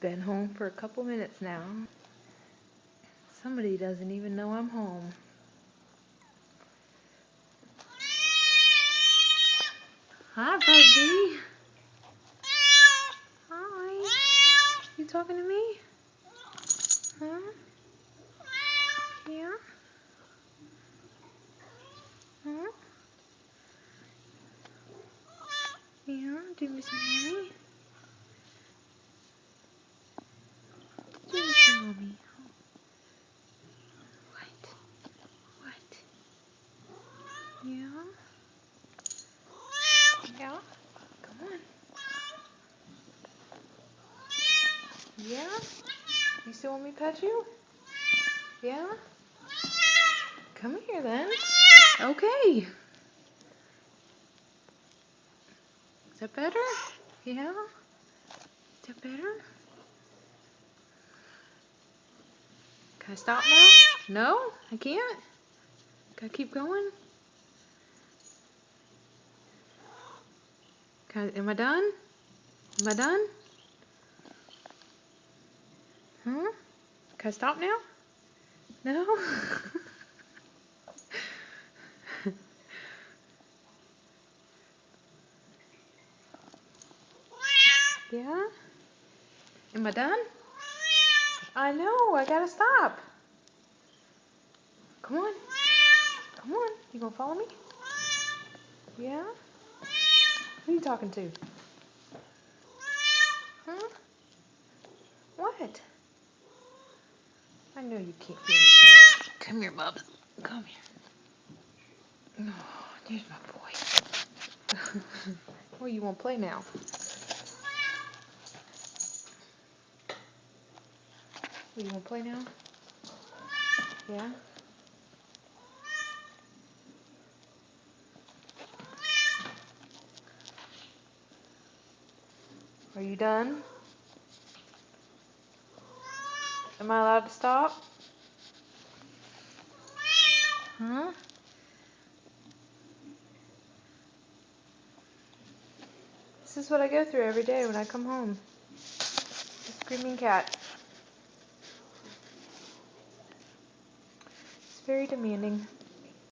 Been home for a couple minutes now. Somebody doesn't even know I'm home. Hi, puppy. Hi. You talking to me? Huh? Yeah? Huh? Yeah? Do you miss mommy? Do you miss your mommy? What? What? Yeah? Yeah? Come on. Yeah? You still want me to pet you? Yeah? Come here then. Okay. Is that better? Yeah? Is that better? Can I stop now? No? I can't? Can I keep going? Am I done? Am I done? Huh? Can I stop now? No? Yeah? Am I done? I know, I gotta stop. Come on. Come on. You gonna follow me? Yeah? Who are you talking to? Huh? What? I know you can't hear me. Come here, Bubba. Come here. Oh, there's my boy. Well, you wanna play now? You wanna play now? Yeah? Are you done? Am I allowed to stop? Huh? This is what I go through every day when I come home. A screaming cat. It's very demanding.